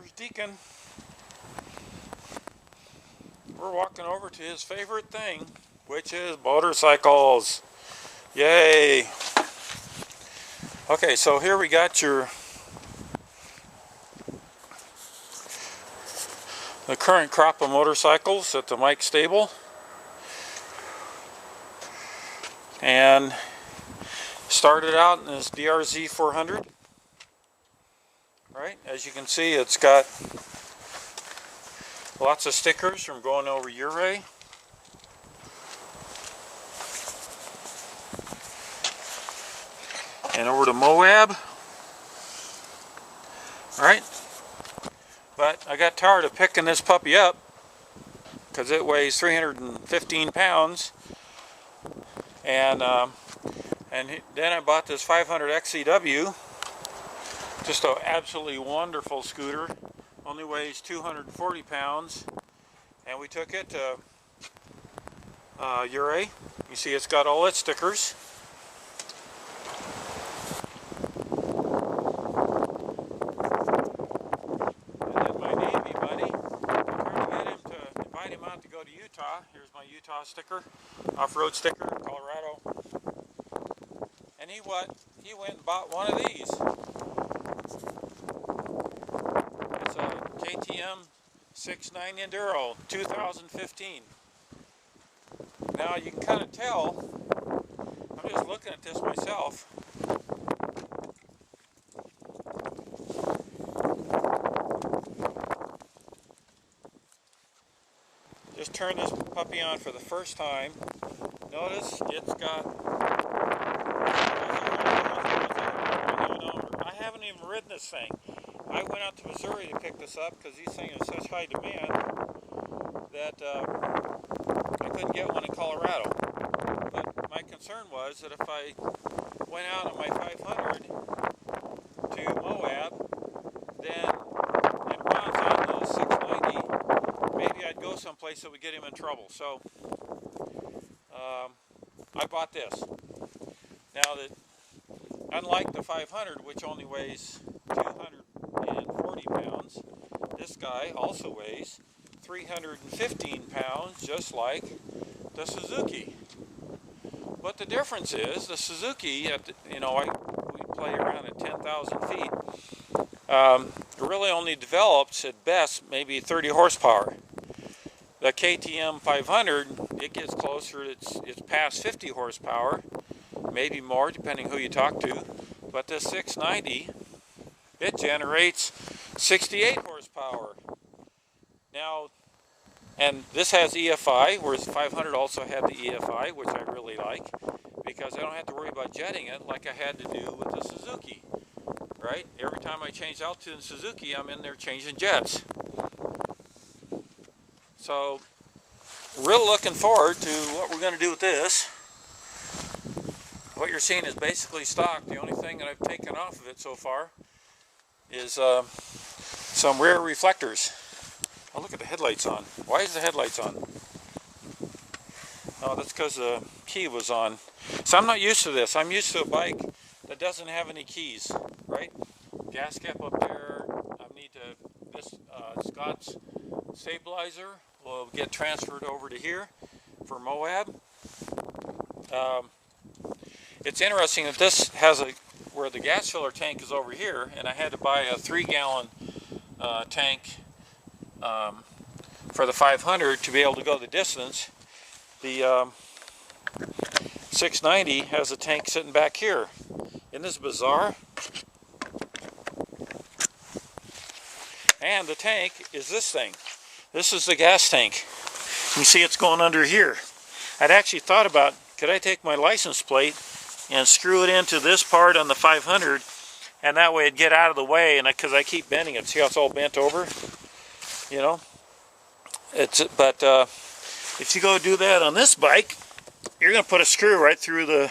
There's Deacon. We're walking over to his favorite thing, which is motorcycles. Yay! Okay, so here we got the current crop of motorcycles at the Mike stable. And started out in this DRZ400. Right, as you can see, it's got lots of stickers from going over Uray. And over to Moab. Alright, but I got tired of picking this puppy up because it weighs 315 pounds. And then I bought this 500 XCW. Just an absolutely wonderful scooter. Only weighs 240 pounds. And we took it to Uray. You see it's got all its stickers. And then my Navy buddy, I'm trying to get him to invite him out to go to Utah. Here's my Utah sticker, off-road sticker, Colorado. And he went and bought one of these. It's a KTM 690R Enduro 2015. Now you can kind of tell, I'm just looking at this myself. Just turn this puppy on for the first time. Notice it's got, I haven't even ridden this thing. I went out to Missouri to pick this up because these things are such high demand that I couldn't get one in Colorado. But my concern was that if I went out on my 500 to Moab, then and wound on the 690, maybe I'd go someplace that would get him in trouble. So I bought this. Now that, unlike the 500, which only weighs 240 pounds, this guy also weighs 315 pounds, just like the Suzuki. But the difference is, the Suzuki, we play around at 10,000 feet, really only develops at best maybe 30 horsepower. The KTM 500, it gets closer, it's past 50 horsepower, maybe more depending who you talk to. But the 690, it generates 68 horsepower. Now, and this has EFI, whereas the 500 also had the EFI, which I really like, because I don't have to worry about jetting it like I had to do with the Suzuki, right? Every time I change out to the Suzuki, I'm in there changing jets. So, real looking forward to what we're going to do with this. What you're seeing is basically stock. The only thing that I've taken off of it so far is some rear reflectors. Oh, look at the headlights on. Why is the headlights on? Oh, that's because the key was on. So I'm not used to this. I'm used to a bike that doesn't have any keys, right? Gas cap up there. I need this Scott's stabilizer will get transferred over to here for Moab. It's interesting that this has where the gas filler tank is over here, and I had to buy a 3-gallon tank for the 500 to be able to go the distance. The 690 has a tank sitting back here. Isn't this bizarre? And the tank is this thing. This is the gas tank. You see it's going under here. I'd actually thought about, could I take my license plate and screw it into this part on the 500, and that way it'd get out of the way, and because I keep bending it. See how it's all bent over? You know? But if you go do that on this bike, you're going to put a screw right through the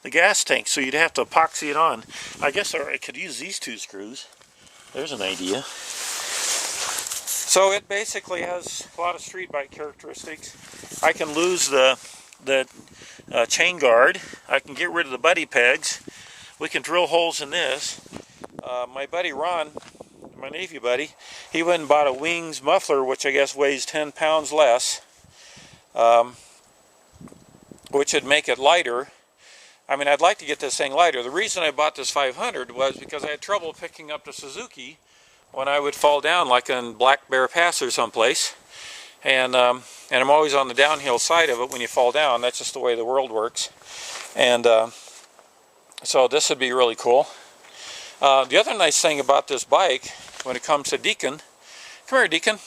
gas tank, so you'd have to epoxy it on. I guess I could use these 2 screws. There's an idea. So it basically has a lot of street bike characteristics. I can lose the chain guard. I can get rid of the buddy pegs. We can drill holes in this. My buddy Ron my Navy buddy, he went and bought a wings muffler, which I guess weighs 10 pounds less, which would make it lighter. I mean, I'd like to get this thing lighter. The reason I bought this 500 was because I had trouble picking up the Suzuki when I would fall down, like in Black Bear Pass or someplace. And I'm always on the downhill side of it when you fall down. That's just the way the world works. And so this would be really cool. The other nice thing about this bike, when it comes to Deacon, come here, Deacon.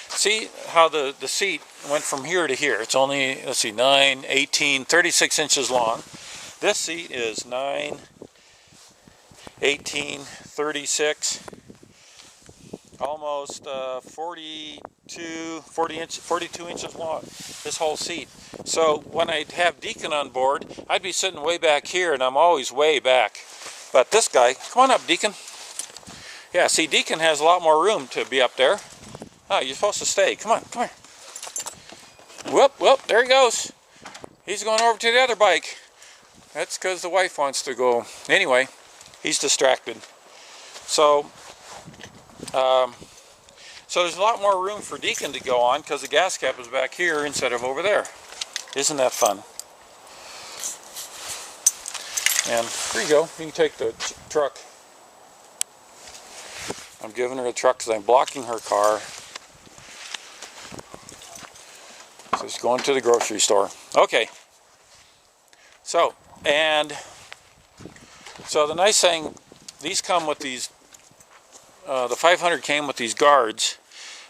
See how the seat went from here to here. It's only, let's see, 9, 18, 36 inches long. This seat is 9, 18, 36, almost 42 inches long, this whole seat. So when I'd have Deacon on board, I'd be sitting way back here, and I'm always way back. But this guy, come on up, Deacon. Yeah, see, Deacon has a lot more room to be up there. Oh, you're supposed to stay. Come on, come here. Whoop, whoop, there he goes. He's going over to the other bike. That's because the wife wants to go. Anyway, he's distracted. So there's a lot more room for Deacon to go on because the gas cap is back here instead of over there. Isn't that fun? And here you go. You can take the truck. I'm giving her the truck because I'm blocking her car. So she's going to the grocery store. Okay. So the nice thing, these come with these, the 500 came with these guards,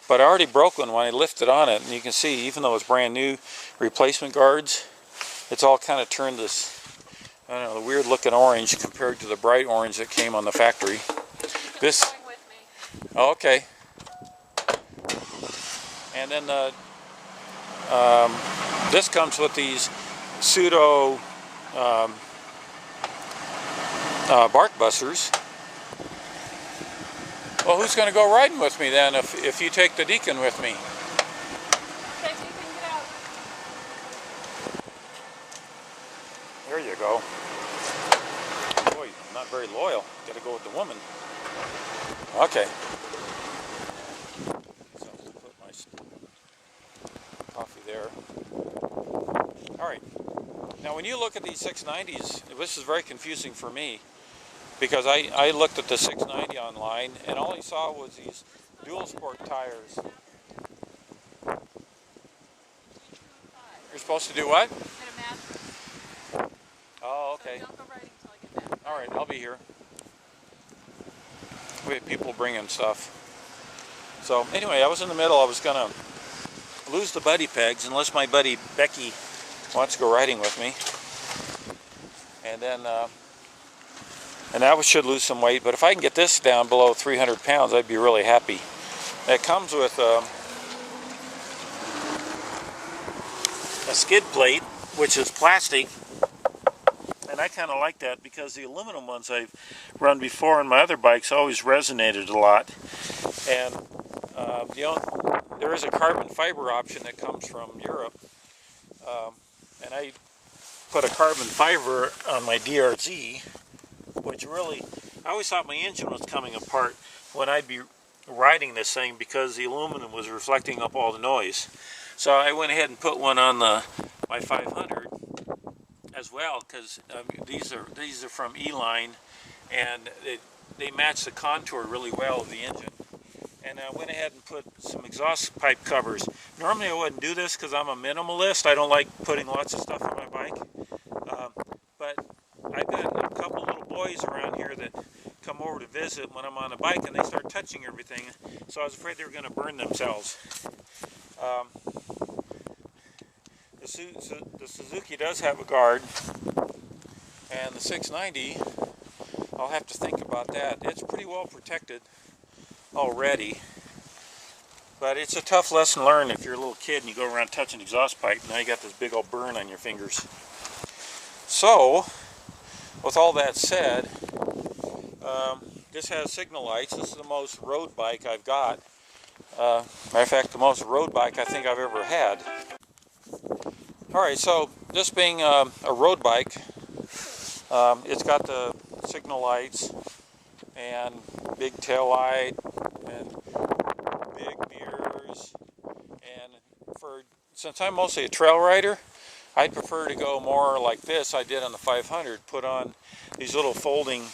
but I already broke one when I lifted on it, and you can see, even though it's brand new, replacement guards, it's all kind of turned this, I don't know, the weird looking orange compared to the bright orange that came on the factory. This, oh, okay. And then this comes with these pseudo bark busters. Well, who's going to go riding with me then if you take the Deacon with me? Okay, Deacon, get out. There you go. Boy, I'm not very loyal. Got to go with the woman. Okay. So I'll put my coffee there. All right. Now, when you look at these 690s, this is very confusing for me, because I looked at the 690 online, and all I saw was these dual sport tires. You're supposed to do what? Get a mattress. Oh, okay. So don't go riding until I get back. All right, I'll be here. We have people bringing stuff. So anyway, I was in the middle. I was going to lose the buddy pegs unless my buddy Becky wants to go riding with me. And then... and that should lose some weight, but if I can get this down below 300 pounds, I'd be really happy. It comes with a skid plate, which is plastic, and I kind of like that because the aluminum ones I've run before on my other bikes always resonated a lot. And there is a carbon fiber option that comes from Europe, and I put a carbon fiber on my DRZ, which really, I always thought my engine was coming apart when I'd be riding this thing because the aluminum was reflecting up all the noise. So I went ahead and put one on my 500 as well, because these are from E-Line, and they match the contour really well of the engine. And I went ahead and put some exhaust pipe covers. Normally I wouldn't do this because I'm a minimalist. I don't like putting lots of stuff on my bike. But I've got a couple little boys around here that come over to visit when I'm on a bike, and they start touching everything. So I was afraid they were going to burn themselves. The Suzuki does have a guard, and the 690, I'll have to think about that. It's pretty well protected already, but it's a tough lesson learned if you're a little kid and you go around touching exhaust pipe. Now you got this big old burn on your fingers. So, with all that said, this has signal lights. This is the most road bike I've got. Matter of fact, the most road bike I think I've ever had. Alright, so this being a road bike, it's got the signal lights, and big tail light and big mirrors. And since I'm mostly a trail rider, I'd prefer to go more like this I did on the 500, put on these little folding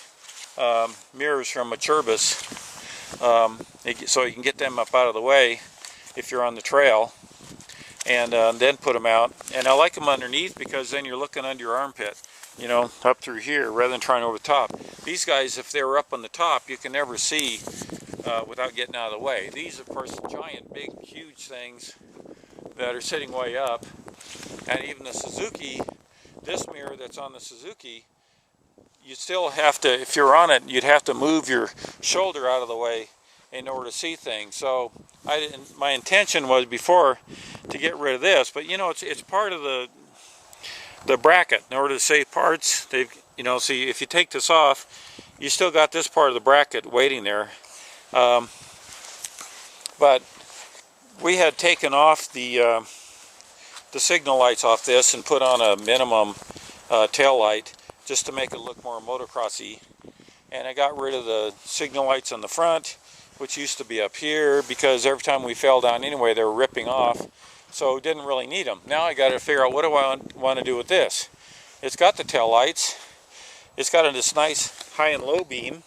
mirrors from Maturbis, so you can get them up out of the way if you're on the trail, and then put them out. And I like them underneath because then you're looking under your armpit, you know, up through here rather than trying over the top. These guys, if they were up on the top, you can never see without getting out of the way. These, of course, giant, big, huge things that are sitting way up. And even the Suzuki, this mirror that's on the Suzuki, you still have to, if you're on it, you'd have to move your shoulder out of the way in order to see things. So my intention was before to get rid of this, but you know, it's part of the bracket. In order to save parts, you know, see, if you take this off, you still got this part of the bracket waiting there. But we had taken off the signal lights off this and put on a minimum tail light just to make it look more motocrossy. And I got rid of the signal lights on the front, which used to be up here, because every time we fell down anyway, they were ripping off. So didn't really need them. Now I got to figure out, what do I want to do with this? It's got the tail lights. It's got this nice high and low beam,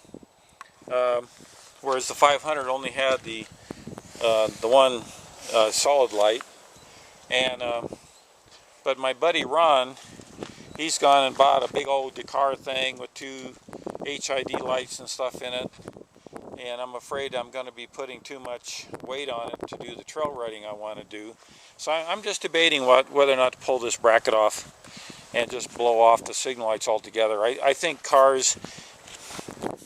whereas the 500 only had the one solid light. And but my buddy Ron, he's gone and bought a big old Dakar thing with 2 HID lights and stuff in it, and I'm afraid I'm going to be putting too much weight on it to do the trail riding I want to do. So I'm just debating whether or not to pull this bracket off and just blow off the signal lights altogether. I think cars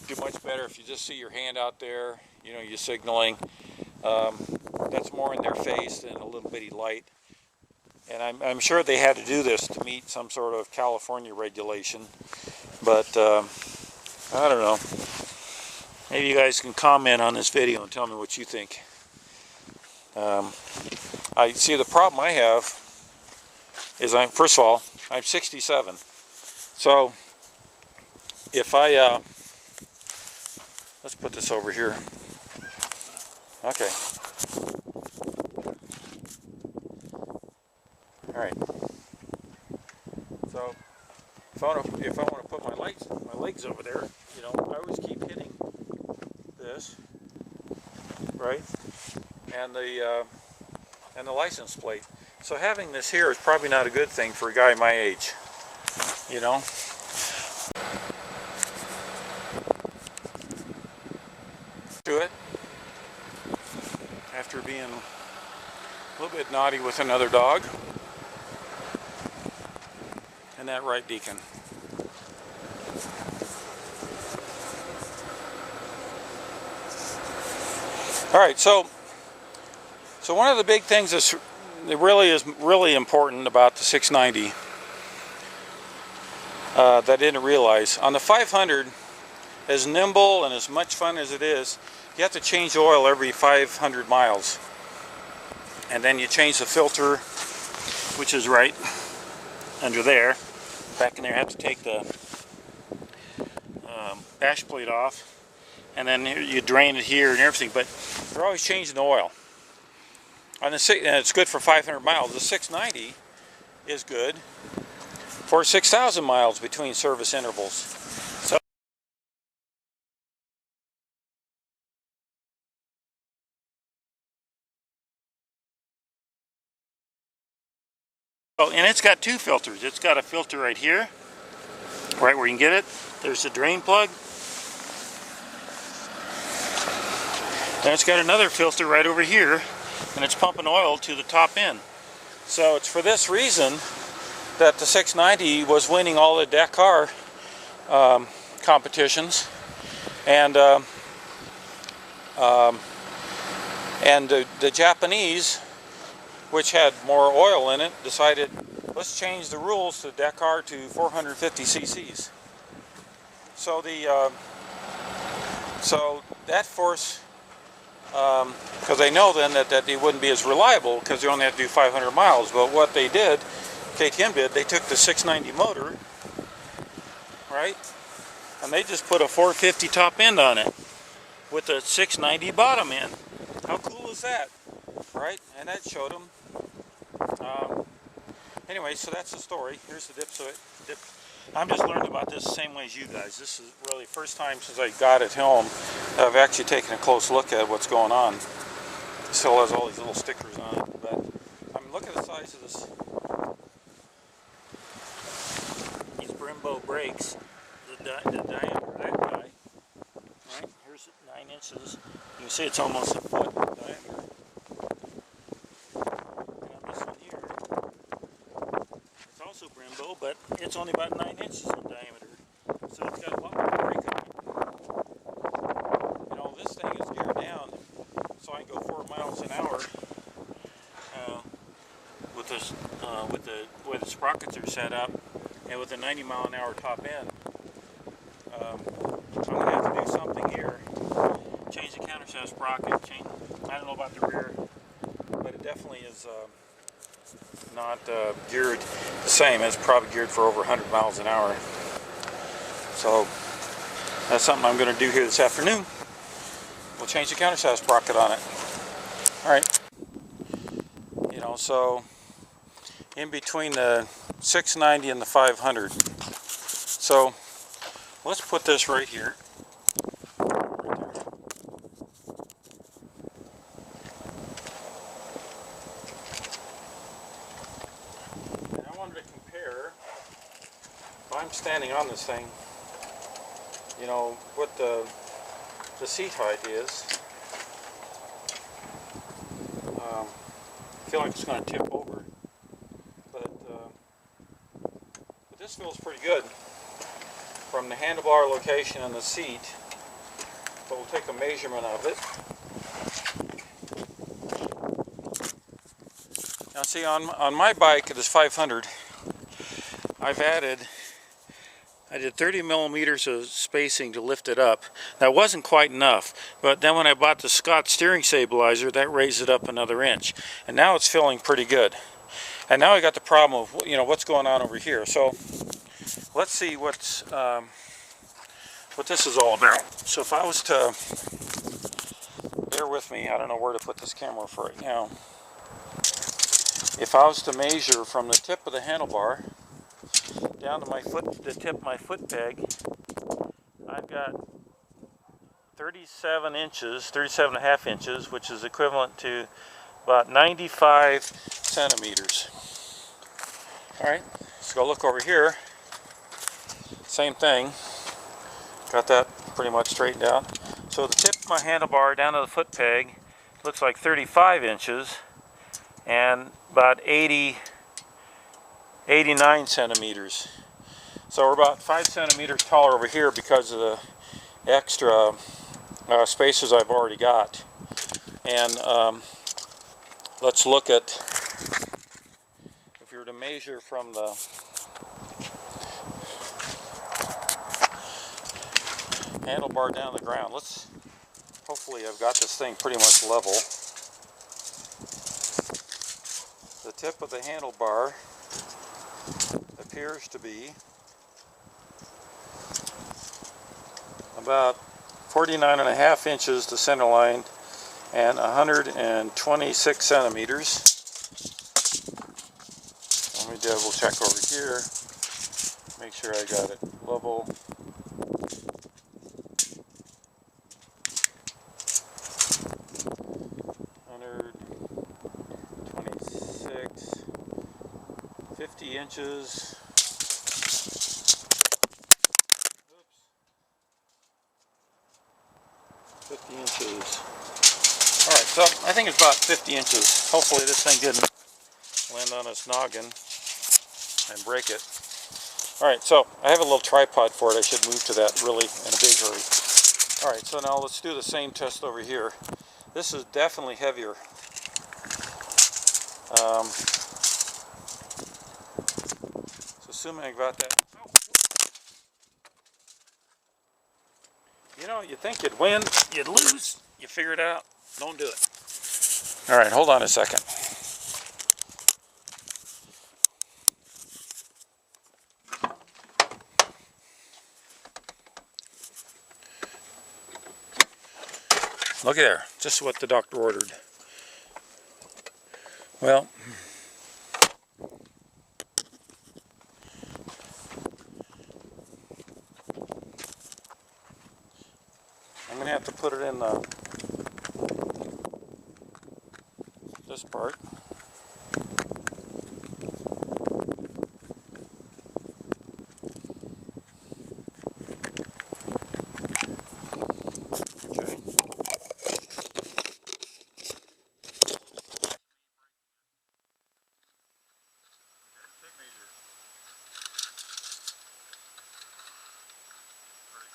do much better if you just see your hand out there, you know, you're signaling. That's more in their face than a little bitty light. And I'm sure they had to do this to meet some sort of California regulation, but I don't know. Maybe you guys can comment on this video and tell me what you think. I see the problem I have is first of all, I'm 67. So if I let's put this over here. Okay. All right. So if I want to put my legs over there, you know, I always keep hitting this, right, and the license plate. So having this here is probably not a good thing for a guy my age, you know. Do it after being a little bit naughty with another dog. And that right, Deacon? All right, so one of the big things that really important about the 690 that I didn't realize, on the 500, as nimble and as much fun as it is, you have to change the oil every 500 miles. And then you change the filter, which is right under there. Back in there, I have to take the bash plate off, and then you drain it here and everything. But you're always changing the oil. And it's good for 500 miles. The 690 is good for 6,000 miles between service intervals. So and it's got 2 filters. It's got a filter right here, right where you can get it. There's the drain plug. Then it's got another filter right over here, and it's pumping oil to the top end. So it's for this reason that the 690 was winning all the Dakar competitions, and the Japanese, which had more oil in it, decided, let's change the rules to Dakar to 450 cc's. So so that force, because they know then that they wouldn't be as reliable because they only have to do 500 miles. But what they did, KTM did, they took the 690 motor, right, and they just put a 450 top end on it with a 690 bottom end. How cool is that, right? And that showed them. Anyway, so that's the story. Here's the dip. I'm just learning about this the same way as you guys. This is really the first time since I got it home that I've actually taken a close look at what's going on. It still has all these little stickers on it, but look at the size of this. These Brembo brakes, the diameter of that guy, right? Here's 9 inches. You can see it's almost a foot diameter. And on this one here, it's also Brembo, but it's only about 9 inches in diameter. So it's got a lot more brake on it. You know, this thing is geared down so I can go 4 miles an hour with this, with the way the sprockets are set up, and with a 90 mile an hour top end. I'm going to have to do something here. Change the countershaft sprocket. I don't know about the rear, but it definitely is not geared the same. It's probably geared for over 100 miles an hour. So that's something I'm going to do here this afternoon. We'll change the countershaft sprocket on it. All right. You know, so in between the 690 and the 500. So let's put this right here. And I wanted to compare, if I'm standing on this thing, you know, what the seat height is. I feel like it's going to tip over, but this feels pretty good from the handlebar location and the seat. So we'll take a measurement of it. Now see, on my bike, it is 500. I did 30 millimeters of spacing to lift it up. That wasn't quite enough, but then when I bought the Scott steering stabilizer, that raised it up another inch. And now it's feeling pretty good. And now I got the problem of, you know, what's going on over here. So let's see what this is all about. So if I was to, bear with me, I don't know where to put this camera for right now. If I was to measure from the tip of the handlebar down to my foot, the tip of my foot peg, I've got 37 inches, 37 and a half inches, which is equivalent to about 95 centimeters. All right, let's go look over here. Same thing. Got that pretty much straightened out. So the tip of my handlebar down to the foot peg looks like 35 inches and about 89 centimeters. So we're about 5 centimeters taller over here because of the extra spacers I've already got. And let's look at, if you were to measure from the handlebar down to the ground, hopefully I've got this thing pretty much level. The tip of the handlebar appears to be about 49 and a half inches to center line and 126 centimeters. Let me double check over here, make sure I got it level. Inches. Oops. 50 inches. Alright, so I think it's about 50 inches. Hopefully this thing didn't land on its noggin and break it. Alright, so I have a little tripod for it. I should move to that really in a big hurry. Alright, so now let's do the same test over here. This is definitely heavier. Assuming I got that. You know, you think you'd win, you'd lose, you figure it out, don't do it. All right, hold on a second. Look at there, just what the doctor ordered. Well, I'm going to have to put it in this part. Okay.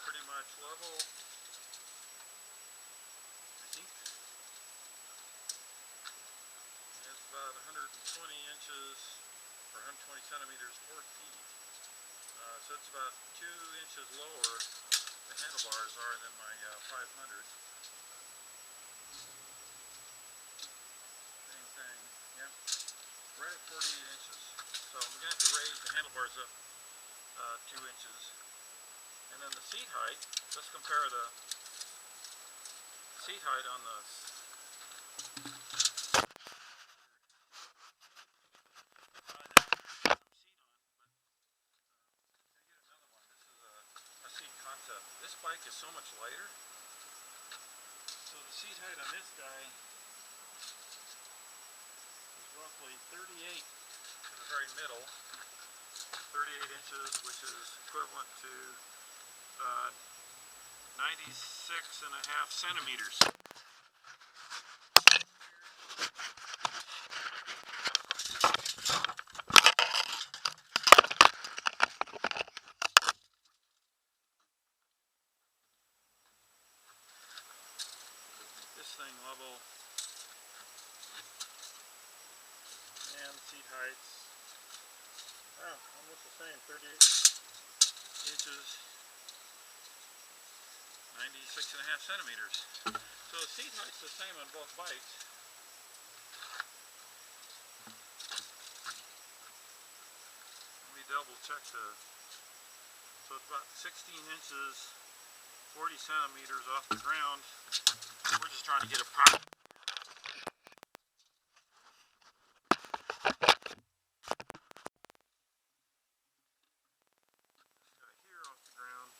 Pretty much level, I think. It's about 120 inches or 120 centimeters 4 feet. So it's about 2 inches lower the handlebars are than my 500. Same thing, yep, right at 48 inches. So I'm going to have to raise the handlebars up 2 inches. And then the seat height, let's compare the seat height on the concept. This bike is so much lighter. So the seat height on this guy is roughly 38 to the very middle. 38 inches, which is equivalent to 96.5 centimeters. This thing level and seat heights, almost the same, 38 inches, 96.5 centimeters. So the seat height's the same on both bikes. Let me double check so it's about 16 inches, 40 centimeters off the ground. We're just trying to get a proper. Here off the ground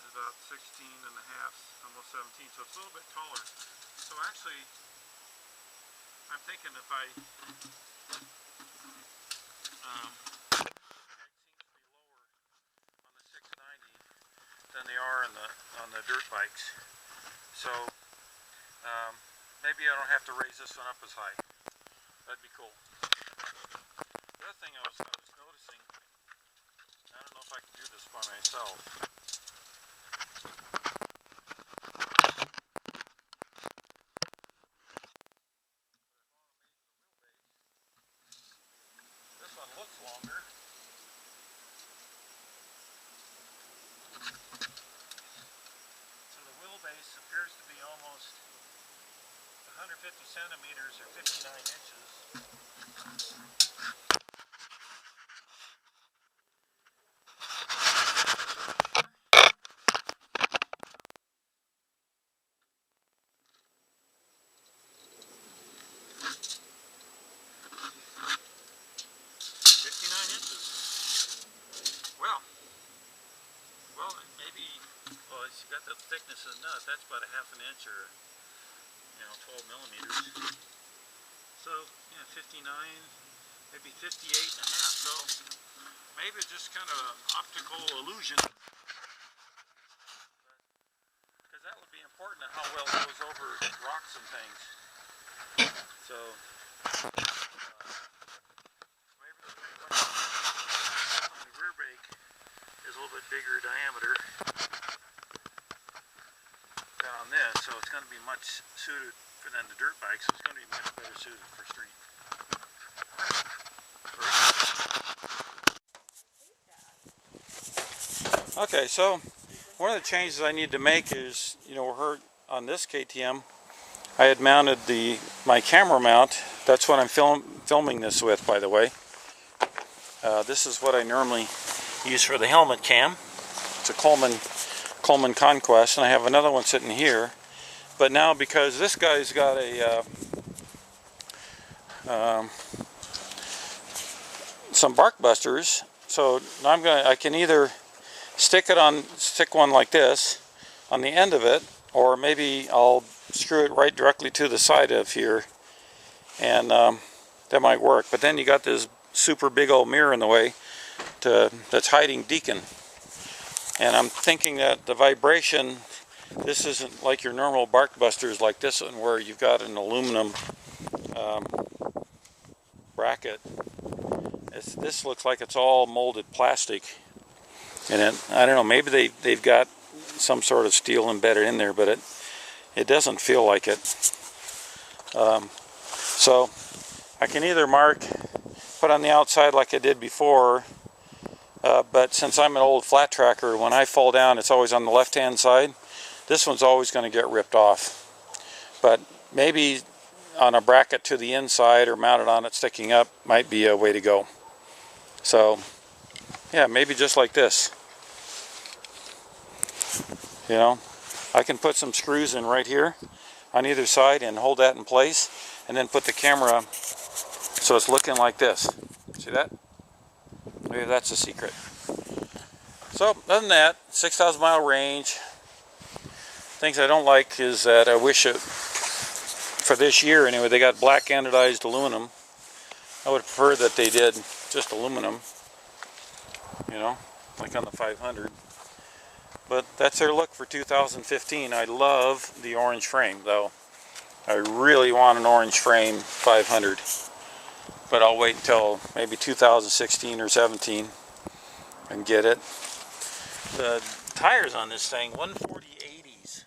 is about 16 and a half, almost 17, so it's a little bit taller. So actually, I'm thinking if I seems to be lower on the 690 than they are on the dirt bikes. So maybe I don't have to raise this one up as high. That'd be cool. The other thing I was noticing, I don't know if I can do this by myself. This one looks longer. So the wheelbase appears to be almost 150 centimeters or 59 inches. Well, it's got the thickness of the nut. That's about a ½ inch or 12 millimeters. So, 59, maybe 58 and a half. So, maybe it's just kind of an optical illusion. Because that would be important how well it goes over rocks and things. So, maybe the rear brake is a little bit bigger diameter than on this, so it's going to be much suited than the dirt bike, so it's going to be much better suited for street. Okay, so one of the changes I need to make is, on this KTM, I had mounted my camera mount. That's what I'm filming this with, by the way. This is what I normally use for the helmet cam. It's a Coleman Conquest, and I have another one sitting here. But now, because this guy's got a some bark busters, so now I can either stick one like this on the end of it, or maybe I'll screw it right directly to the side of here, and that might work. But then you got this super big old mirror in the way that's hiding Deacon, and I'm thinking that the vibration, this isn't like your normal bark busters like this one where you've got an aluminum bracket. This looks like it's all molded plastic, and I don't know, maybe they've got some sort of steel embedded in there, but it doesn't feel like it. So I can either put on the outside like I did before, but since I'm an old flat tracker, when I fall down it's always on the left hand side. This one's always going to get ripped off, but maybe on a bracket to the inside or mounted on it sticking up might be a way to go. So yeah, maybe just like this, you know, I can put some screws in right here on either side and hold that in place, and then put the camera so it's looking like this. See that? Maybe that's a secret. So other than that, 6,000 mile range. Things I don't like is that I wish for this year anyway, they got black anodized aluminum. I would prefer that they did just aluminum, you know, like on the 500. But that's their look for 2015. I love the orange frame though. I really want an orange frame 500. But I'll wait until maybe 2016 or 17 and get it. The tires on this thing, 140/80s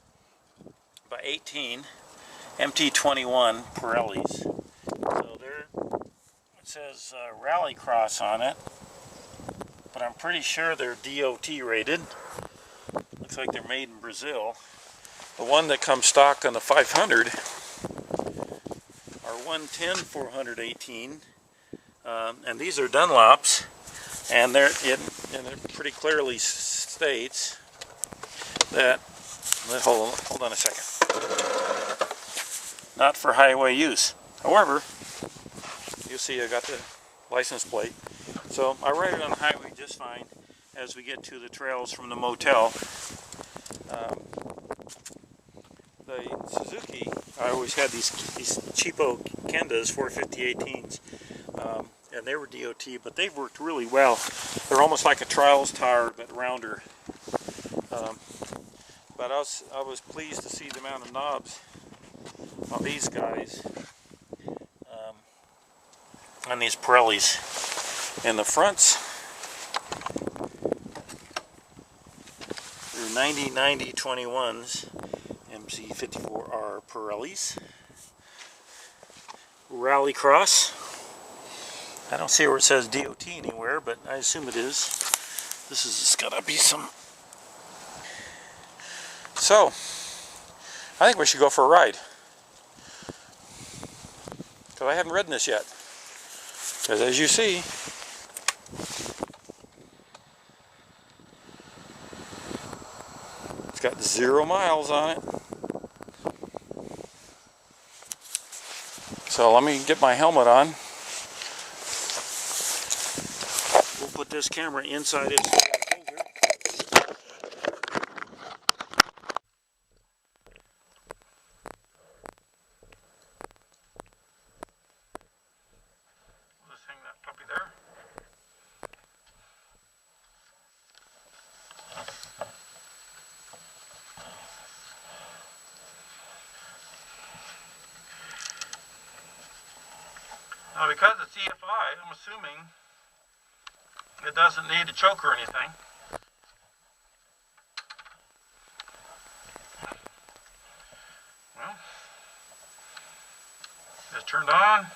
by 18 MT21 Pirellis. So it says Rallycross on it, but I'm pretty sure they're DOT rated. Looks like they're made in Brazil. The one that comes stock on the 500 are 110/418, and these are Dunlops, and it pretty clearly states that, hold on a second, not for highway use. However, you see I got the license plate, so I ride it on the highway just fine as we get to the trails from the motel. The Suzuki, I always had these cheapo Kendas 450/18s, and they were DOT, but they've worked really well. They're almost like a trials tire, but rounder. But I was pleased to see the amount of knobs on these guys, on these Pirellis. And the fronts, they're 90/90/21s, MC54R Pirellis. Rallycross. I don't see where it says DOT anywhere, but I assume it is. This is gotta be some. So, I think we should go for a ride, because I haven't ridden this yet. Because as you see, it's got 0 miles on it. So let me get my helmet on. We'll put this camera inside its holder. We'll just hang that puppy there. Now, because it's EFI, I'm assuming it doesn't need a choke or anything. Well, it's turned on.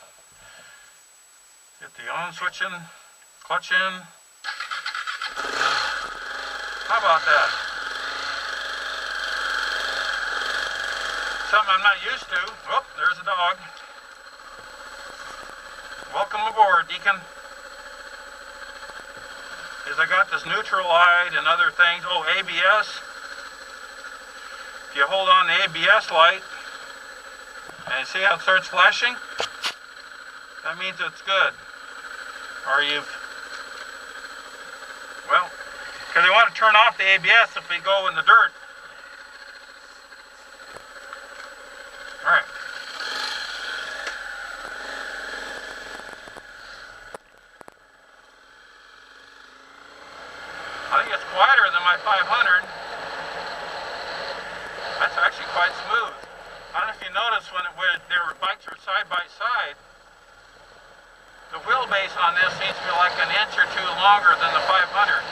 Get the on switch in, clutch in. How about that? Something I'm not used to. Oh, there's a dog. Welcome aboard, Deacon. Is I got this neutral light and other things. Oh, ABS. If you hold on the ABS light and see how it starts flashing? That means it's good. Or well, because they want to turn off the ABS if we go in the dirt. Alright. I think it's quieter than my 500. That's actually quite smooth. I don't know if you notice when their bikes are side by side, the wheelbase on this seems to be like an inch or two longer than the 500.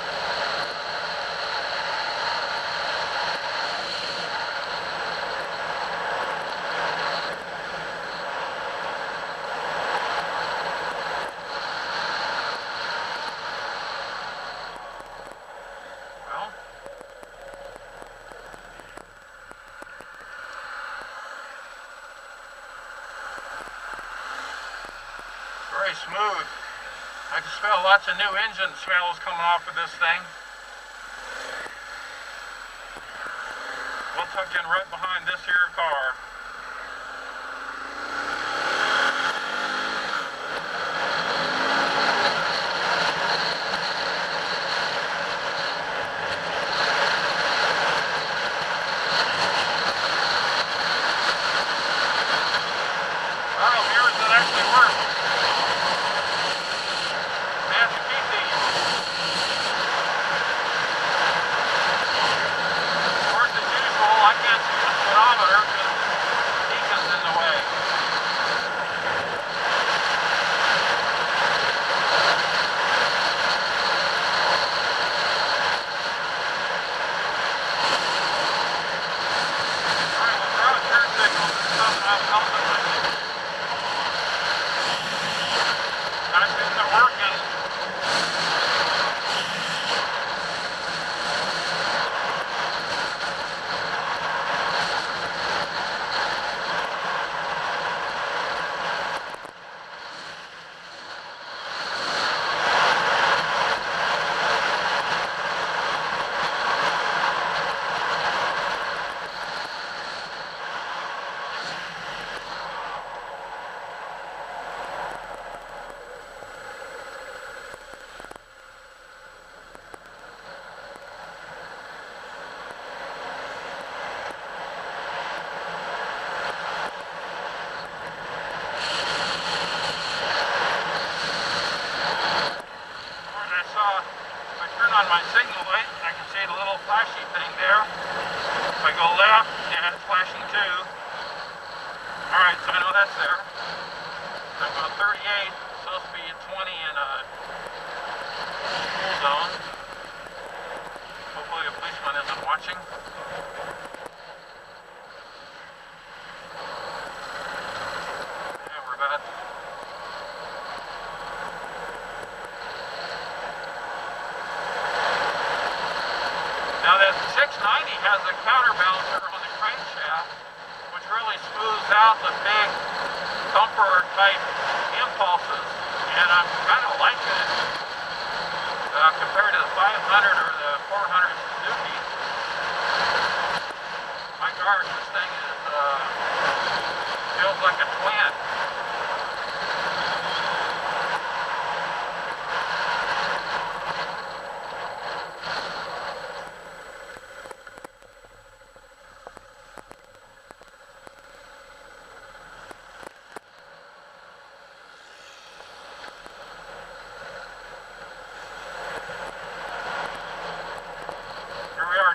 Very smooth. I can smell lots of new engine smells coming off of this thing. We'll tuck in right behind this here car. Oh, mirrors that actually work. Deacon's in the way. Alright, we'll throw a turn signal. This is something I've helped with. I assume they're working. On my signal light, I can see the little flashy thing there. If I go left, yeah, it's flashing too. Alright, so I know that's there. If I go 38, it's supposed to be 20 in a school zone. Hopefully a policeman isn't watching. Yeah, we're about now that 690 has a counterbalancer on the crankshaft, which really smooths out the big thumper type impulses, and I'm kind of liking it compared to the 500 or the 400 Suzuki. My gosh, this thing is feels like a twin.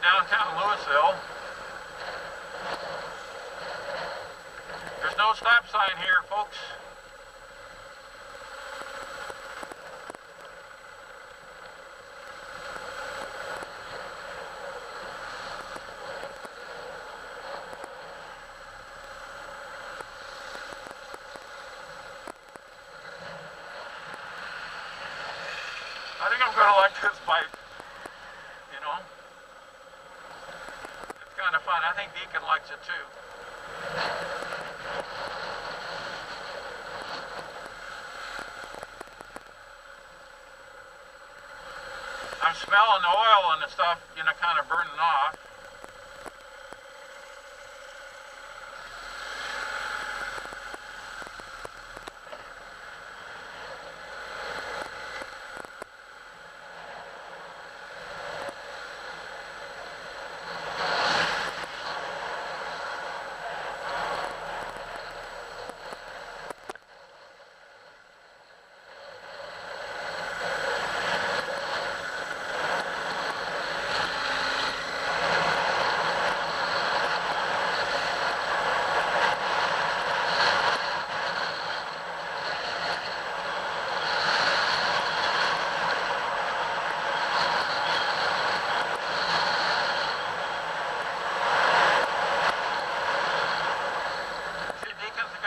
Downtown Louisville. There's no stop sign here, folks. I think I'm going to like this bike, you know. Kind of fun. I think Deacon likes it too. I'm smelling the oil and the stuff, you know, kind of burning off.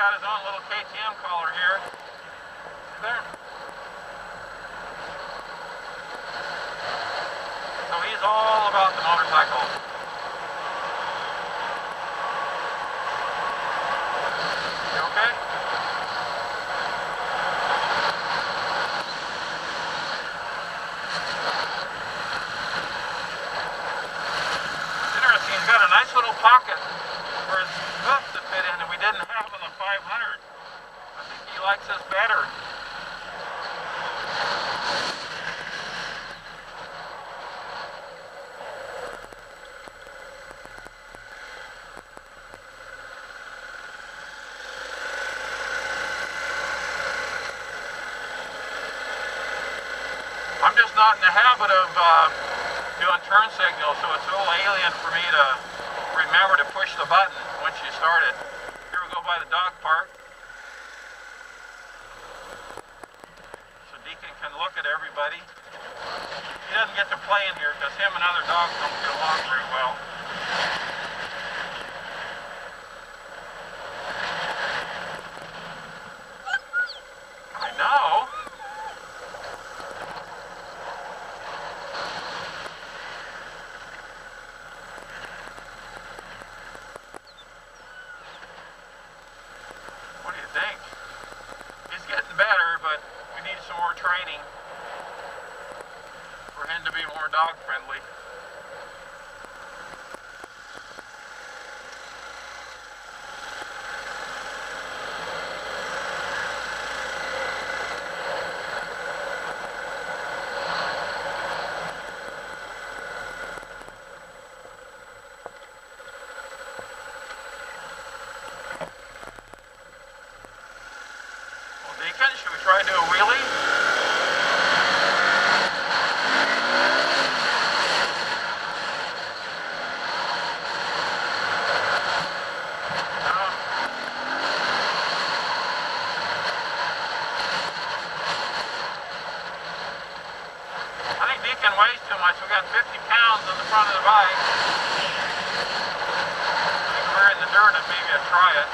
got his own little KTM collar here. There. So he's all about the motorcycle. You okay? Interesting, he's got a nice little pocket for his hoof to fit in that we didn't have on the 500. I think he likes this better. I'm just not in the habit of doing turn signals, so it's a little alien for me to remember to push the button once you start it. Here we go by the dog park. So Deacon can look at everybody. He doesn't get to play in here because him and other dogs don't get along very well. I know. What do you think? He's getting better, but we need some more training for him to be more dog friendly. Well, Deacon, should we try to do a wheelie? I think Deacon weighs too much. We got 50 pounds on the front of the bike. I think we're in the dirt and maybe I'd try it.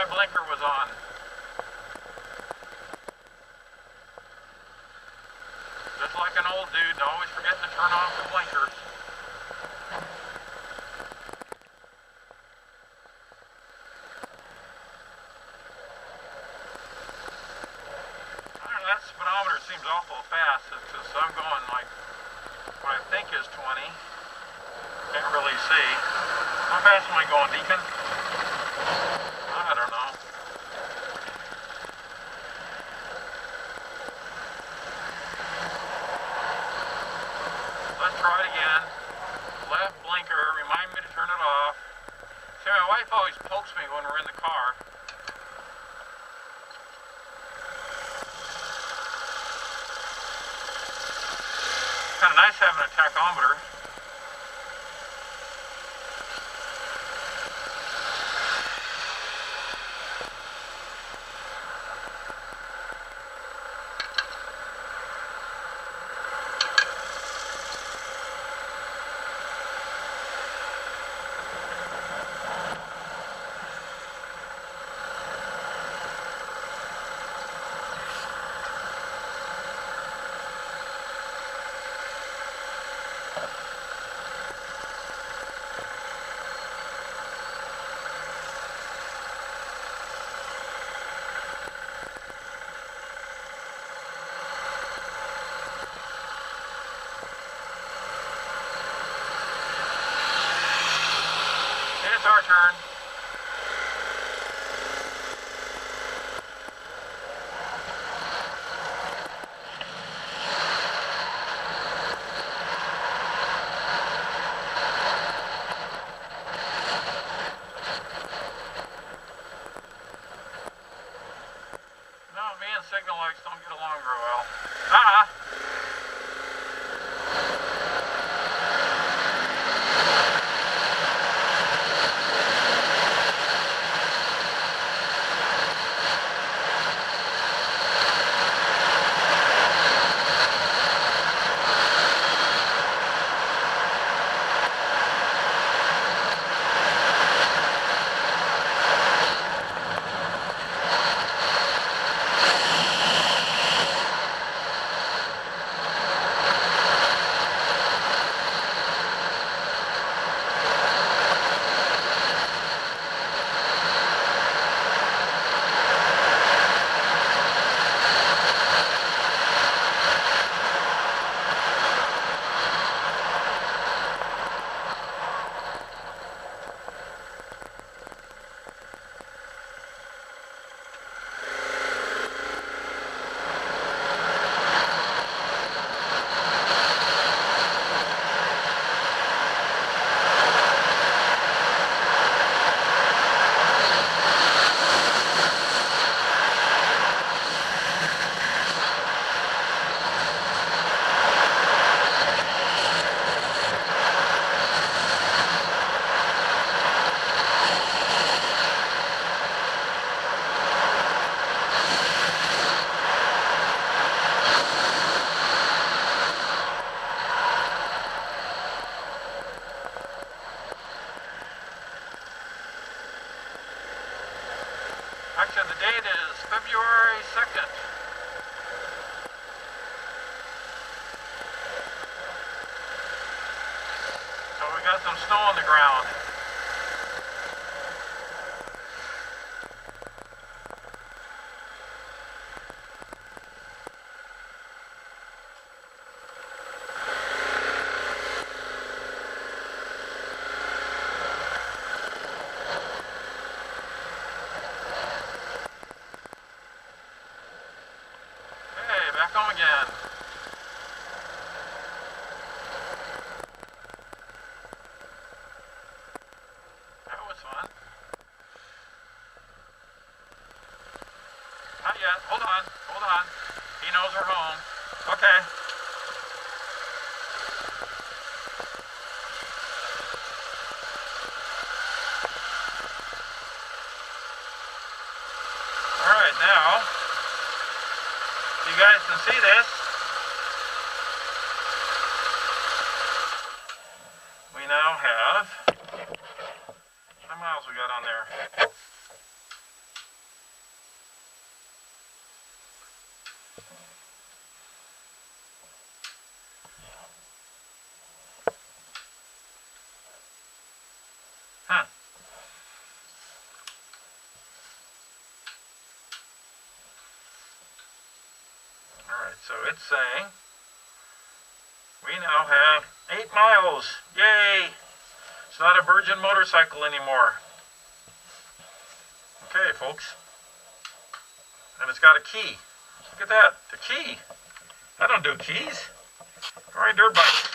my blinker was on. Just like an old dude, always forgetting to turn off the blinkers. That speedometer seems awful fast because I'm going like what I think is 20. Can't really see. How fast am I going, Deacon? I don't know. Let's try it again. Left blinker, remind me to turn it off. See, my wife always pokes me when we're in the car. Kind of nice having a tachometer. It's our turn. No, me and signal lights don't get along very well. Actually, the date is February 2nd. So we got some snow on the ground. Back home again. That was fun. Not yet. Hold on. Hold on. He knows we're home. Okay. Alright, now you guys can see this. We now have, how many miles we got on there? So it's saying we now have 8 miles. Yay! It's not a virgin motorcycle anymore. Okay, folks. And it's got a key. Look at that. The key. I don't do keys. All right, dirt bike.